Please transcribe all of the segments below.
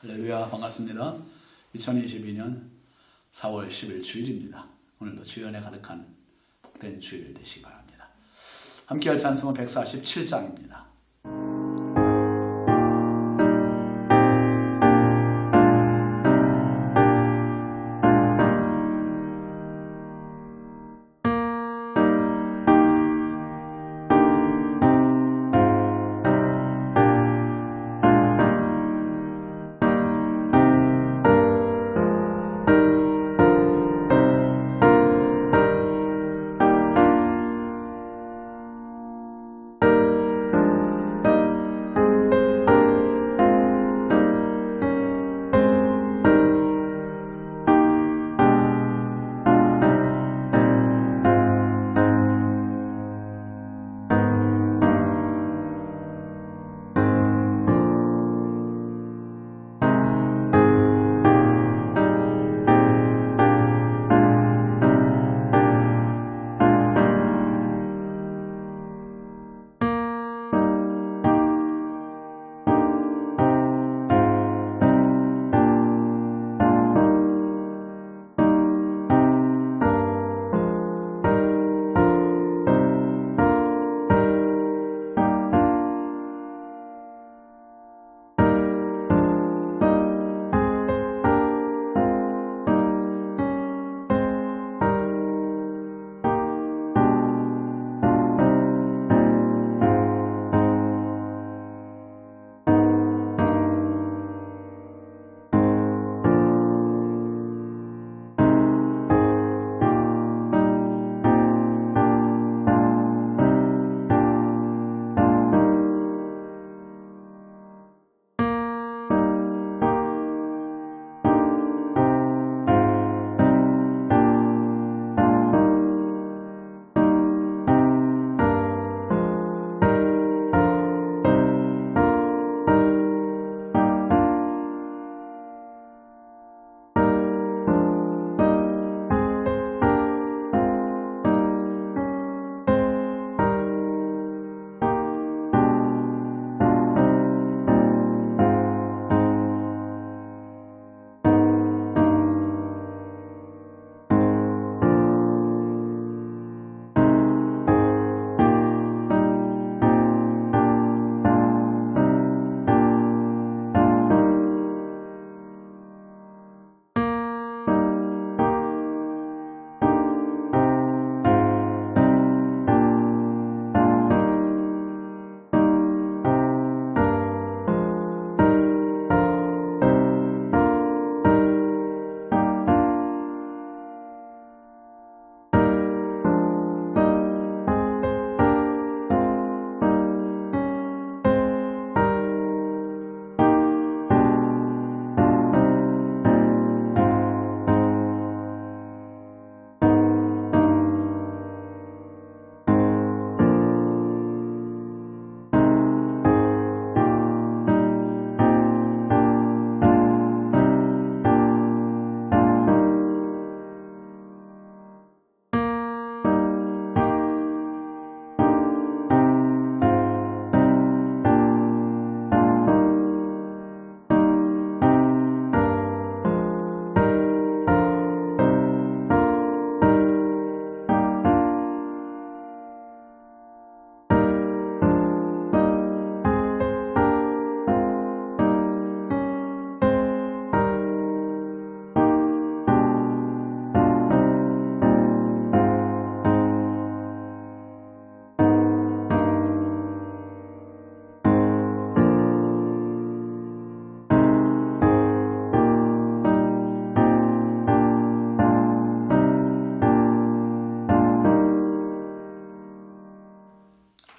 할렐루야, 반갑습니다. 2022년 4월 10일 주일입니다. 오늘도 주연에 가득한 복된 주일 되시기 바랍니다. 함께할 찬송은 147장입니다.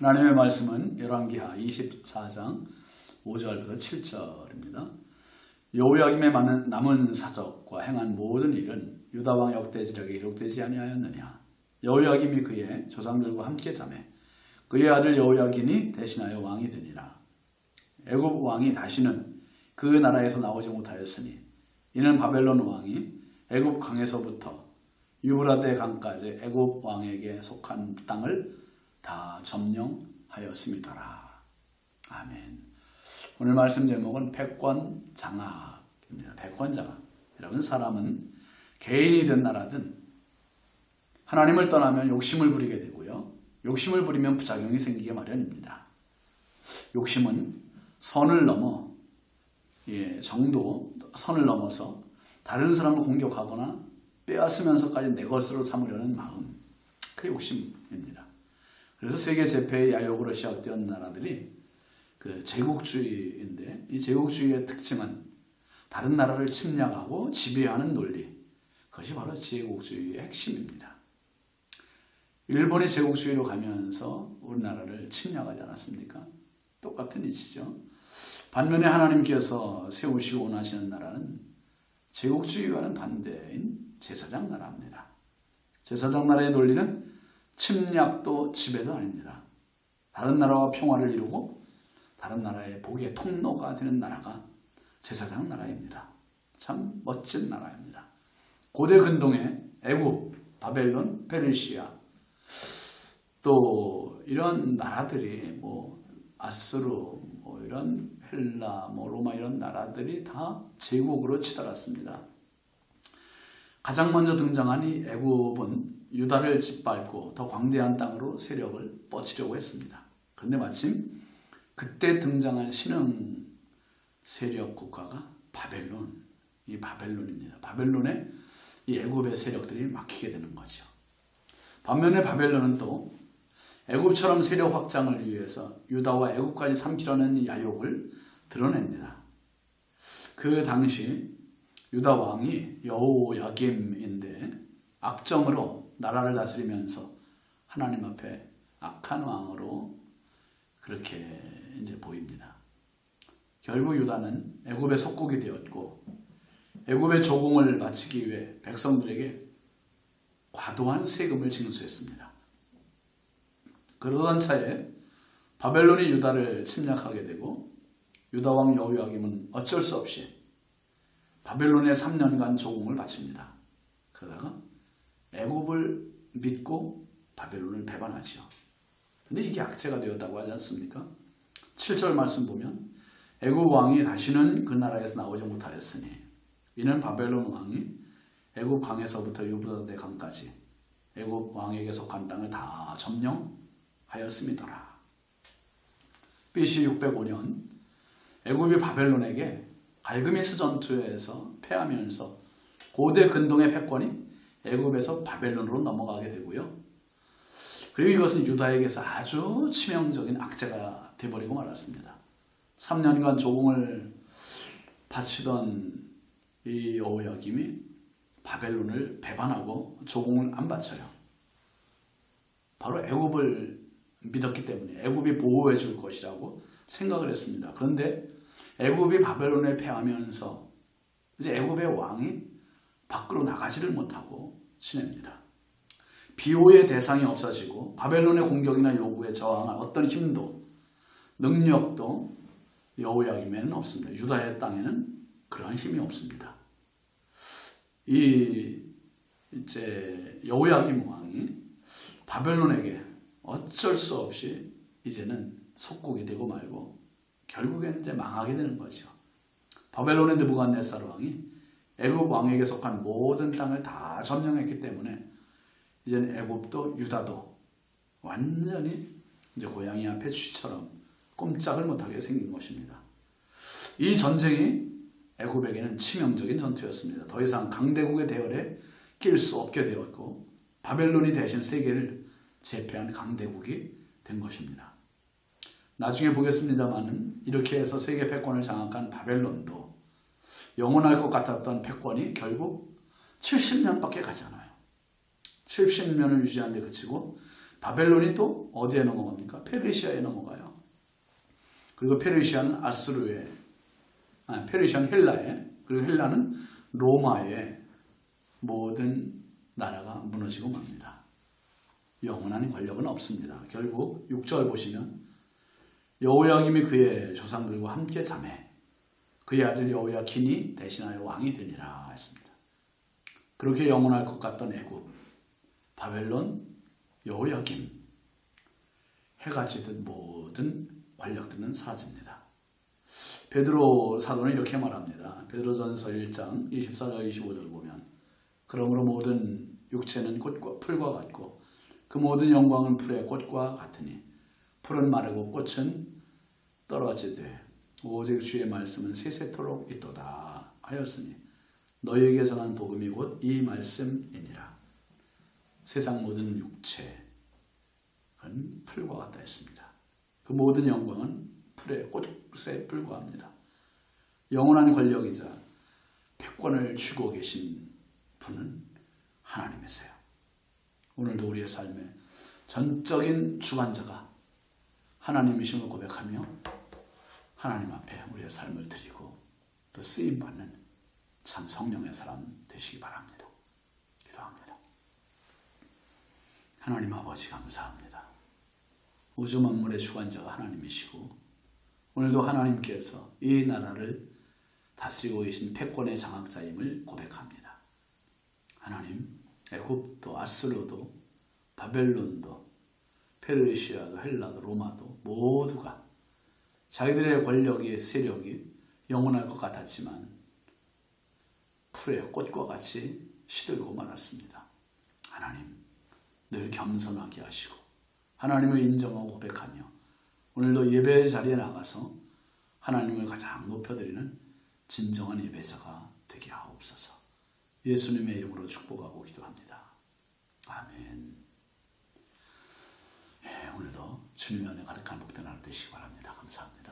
하나님의 말씀은 열왕기하 24장 5절부터 7절입니다. 여호야김의 남은 사적과 행한 모든 일은 유다왕 역대지력에 기록되지 아니하였느냐. 여호야김이 그의 조상들과 함께 자매 그의 아들 여호야긴이 대신하여 왕이 되니라. 애굽 왕이 다시는 그 나라에서 나오지 못하였으니 이는 바벨론 왕이 애굽 강에서부터 유브라데 강까지 애굽 왕에게 속한 땅을 다 점령하였음이더라. 아멘. 오늘 말씀 제목은 패권장악입니다. 패권장악. 여러분, 사람은 개인이든 나라든 하나님을 떠나면 욕심을 부리게 되고요. 욕심을 부리면 부작용이 생기게 마련입니다. 욕심은 선을 넘어 선을 넘어서 다른 사람을 공격하거나 빼앗으면서까지 내 것으로 삼으려는 마음, 그게 욕심입니다. 그래서 세계 제패의 야욕으로 시작되었던 나라들이 그 제국주의인데, 이 제국주의의 특징은 다른 나라를 침략하고 지배하는 논리, 그것이 바로 제국주의의 핵심입니다. 일본이 제국주의로 가면서 우리나라를 침략하지 않았습니까? 똑같은 이치죠. 반면에 하나님께서 세우시고 원하시는 나라는 제국주의와는 반대인 제사장 나라입니다. 제사장 나라의 논리는 침략도 지배도 아닙니다. 다른 나라와 평화를 이루고 다른 나라의 복의 통로가 되는 나라가 제사장 나라입니다. 참 멋진 나라입니다. 고대 근동의 애굽, 바벨론, 페르시아, 또 이런 나라들이 아스루, 이런 헬라, 로마 이런 나라들이 다 제국으로 치달았습니다. 가장 먼저 등장한 이 애굽은 유다를 짓밟고 더 광대한 땅으로 세력을 뻗치려고 했습니다. 그런데 마침 그때 등장한 신흥 세력 국가가 이 바벨론입니다. 바벨론에 이 애굽의 세력들이 막히게 되는 거죠. 반면에 바벨론은 또 애굽처럼 세력 확장을 위해서 유다와 애굽까지 삼키려는 야욕을 드러냅니다. 그 당시 유다 왕이 여호야김인데 악정으로 나라를 다스리면서 하나님 앞에 악한 왕으로 그렇게 이제 보입니다. 결국 유다는 애굽의 속국이 되었고, 애굽의 조공을 바치기 위해 백성들에게 과도한 세금을 징수했습니다. 그러던 차에 바벨론이 유다를 침략하게 되고, 유다 왕 여호야김은 어쩔 수 없이 바벨론에 3년간 조공을 바칩니다. 그러다가 애굽을 믿고 바벨론을 배반하지요. 근데 이게 악재가 되었다고 하지 않습니까? 7절 말씀 보면 애굽 왕이 다시는 그 나라에서 나오지 못하였으니 이는 바벨론 왕이 애굽 강에서부터 유브라데 강까지 애굽 왕에게 속한 땅을 다 점령하였음이더라. BC 605년 애굽이 바벨론에게 갈그미스 전투에서 패하면서 고대 근동의 패권이 애굽에서 바벨론으로 넘어가게 되고요. 그리고 이것은 유다에게서 아주 치명적인 악재가 되어버리고 말았습니다. 3년간 조공을 바치던 이 여호야김이 바벨론을 배반하고 조공을 안 바쳐요. 바로 애굽을 믿었기 때문에 애굽이 보호해 줄 것이라고 생각을 했습니다. 그런데 애굽이 바벨론에 패하면서 이제 애굽의 왕이 밖으로 나가지를 못하고 지냅니다. 비호의 대상이 없어지고 바벨론의 공격이나 요구에 저항할 어떤 힘도 능력도 여호야김에는 없습니다. 유다의 땅에는 그러한 힘이 없습니다. 이제 여호야김 왕이 바벨론에게 어쩔 수 없이 이제는 속국이 되고 말고 결국에는 이제 망하게 되는 거죠. 바벨론의 느부갓네살 왕이 애굽 왕에게 속한 모든 땅을 다 점령했기 때문에 이제는 애굽도 유다도 완전히 이제 고양이 앞에 쥐처럼 꼼짝을 못하게 생긴 것입니다. 이 전쟁이 애굽에게는 치명적인 전투였습니다. 더 이상 강대국의 대열에 낄 수 없게 되었고 바벨론이 대신 세계를 제패한 강대국이 된 것입니다. 나중에 보겠습니다만은 이렇게 해서 세계 패권을 장악한 바벨론도 영원할 것 같았던 패권이 결국 70년밖에 가지 않아요. 70년을 유지한 데 그치고 바벨론이 또 어디에 넘어갑니까? 페르시아에 넘어가요. 그리고 페르시아는 아스루에, 페르시아는 헬라에, 그리고 헬라는 로마에 모든 나라가 무너지고 맙니다. 영원한 권력은 없습니다. 결국 6절 보시면 여호야김이 그의 조상들과 함께 잠해 그의 아들 여호야킨이 대신하여 왕이 되니라 했습니다. 그렇게 영원할 것 같던 애굽, 바벨론, 여호야김, 해가 지듯 모든 권력들은 사라집니다. 베드로 사도는 이렇게 말합니다. 베드로전서 1장 24절 25절 보면 그러므로 모든 육체는 꽃과 풀과 같고 그 모든 영광은 풀의 꽃과 같으니 풀은 마르고 꽃은 떨어지되 오직 주의 말씀은 세세토록 있도다 하였으니 너희에게 전한 복음이 곧 이 말씀이니라. 세상 모든 육체는 풀과 같다 했습니다. 그 모든 영광은 풀의 꽃에 불과합니다. 영원한 권력이자 백권을 쥐고 계신 분은 하나님이세요. 오늘도 우리의 삶의 전적인 주관자가 하나님이심을 고백하며 하나님 앞에 우리의 삶을 드리고 또 쓰임받는 참 성령의 사람 되시기 바랍니다. 기도합니다. 하나님 아버지 감사합니다. 우주 만물의 주관자가 하나님이시고 오늘도 하나님께서 이 나라를 다스리고 계신 패권의 장악자임을 고백합니다. 하나님, 애굽도 아수르도 바벨론도 페르시아도 헬라도 로마도 모두가 자기들의 권력이 세력이 영원할 것 같았지만 풀의 꽃과 같이 시들고 말았습니다. 하나님, 늘 겸손하게 하시고 하나님을 인정하고 고백하며 오늘도 예배 자리에 나가서 하나님을 가장 높여드리는 진정한 예배자가 되게 하옵소서. 예수님의 이름으로 축복하고 기도합니다. 아멘. 오늘도 주님의 은혜 가득한 복된 하루 되시기 바랍니다. 감사합니다.